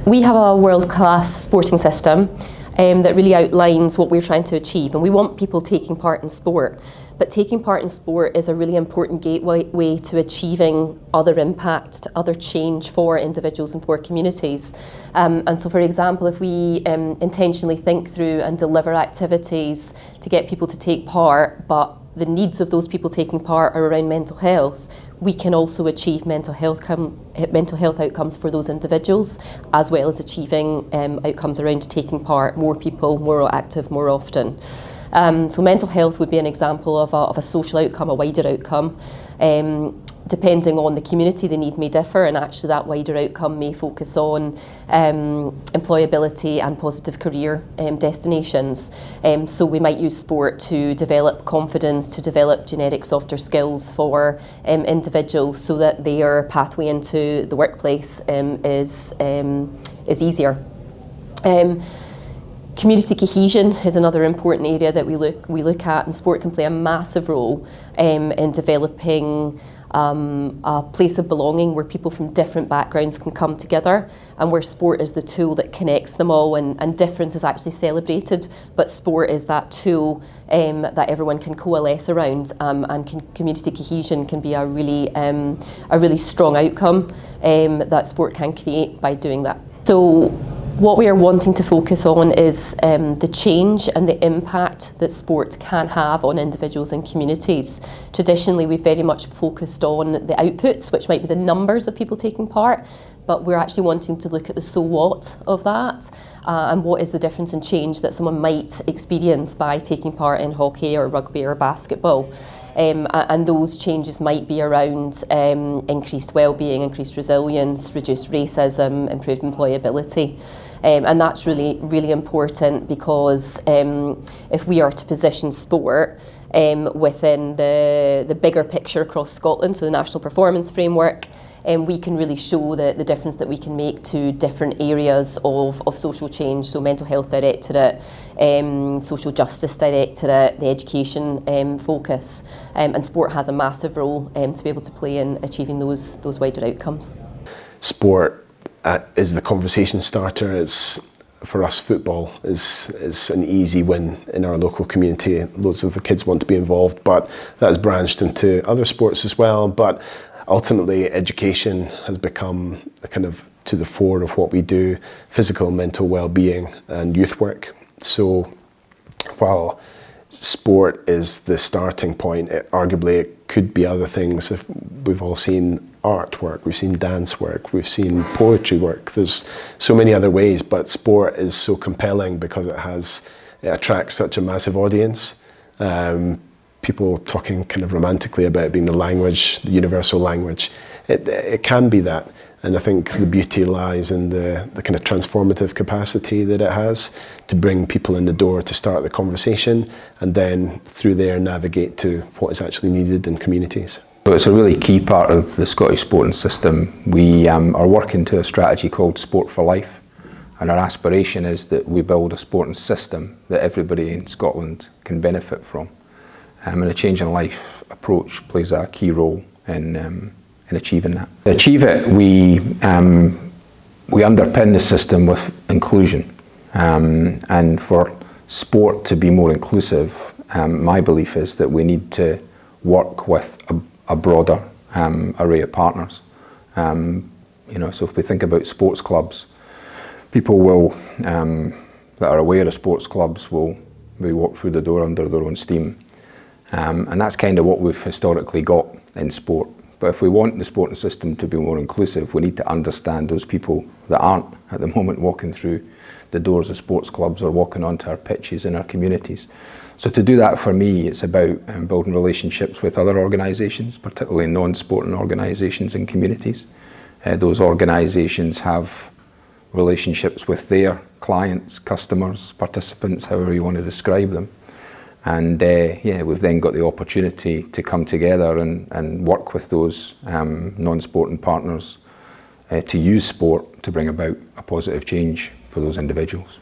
We have a world-class sporting system that really outlines what we're trying to achieve, and we want people taking part in sport. But taking part in sport is a really important gateway to achieving other impact, other change for individuals and for communities. And so, for example, if we intentionally think through and deliver activities to get people to take part, but the needs of those people taking part are around mental health, we can also achieve mental health outcomes for those individuals, as well as achieving outcomes around taking part, more people, more active, more often. So mental health would be an example of a social outcome, a wider outcome. Depending on the community, the need may differ, and actually that wider outcome may focus on employability and positive career destinations. So we might use sport to develop confidence, to develop genetic softer skills for individuals, so that their pathway into the workplace is easier. Community cohesion is another important area that we look at, and sport can play a massive role in developing a place of belonging where people from different backgrounds can come together, and where sport is the tool that connects them all, and difference is actually celebrated, but sport is that tool that everyone can coalesce around, and community cohesion can be a really strong outcome that sport can create by doing that. So what we are wanting to focus on is the change and the impact that sport can have on individuals and communities. Traditionally, we've very much focused on the outputs, which might be the numbers of people taking part, but we're actually wanting to look at the so what of that, and what is the difference and change that someone might experience by taking part in hockey or rugby or basketball. And those changes might be around increased well-being, increased resilience, reduced racism, improved employability. And that's really, really important, because if we are to position sport within the bigger picture across Scotland, so the National Performance Framework, we can really show the difference that we can make to different areas of social change, so mental health directorate, social justice directorate, the education focus, and sport has a massive role to be able to play in achieving those wider outcomes. Sport is the conversation starter. For us, football is an easy win in our local community. Loads of the kids want to be involved, but that has branched into other sports as well. But ultimately, education has become kind of to the fore of what we do: physical and mental well-being and youth work. So while sport is the starting point, arguably it could be other things. If we've all seen artwork, we've seen dance work, we've seen poetry work. There's so many other ways, but sport is so compelling because it attracts such a massive audience. People talking kind of romantically about it being the language, the universal language. It can be that, and I think the beauty lies in the kind of transformative capacity that it has to bring people in the door to start the conversation, and then through there navigate to what is actually needed in communities. So it's a really key part of the Scottish sporting system. We are working to a strategy called Sport for Life, and our aspiration is that we build a sporting system that everybody in Scotland can benefit from. And a change in life approach plays a key role in achieving that. To achieve it, we underpin the system with inclusion. And for sport to be more inclusive, my belief is that we need to work with a broader array of partners. So if we think about sports clubs, people will that are aware of sports clubs will walk through the door under their own steam. And that's kind of what we've historically got in sport. But if we want the sporting system to be more inclusive, we need to understand those people that aren't at the moment walking through the doors of sports clubs or walking onto our pitches in our communities. So to do that, for me, it's about building relationships with other organisations, particularly non-sporting organisations and communities. Those organisations have relationships with their clients, customers, participants, however you want to describe them. And we've then got the opportunity to come together and work with those non-sporting partners to use sport to bring about a positive change for those individuals.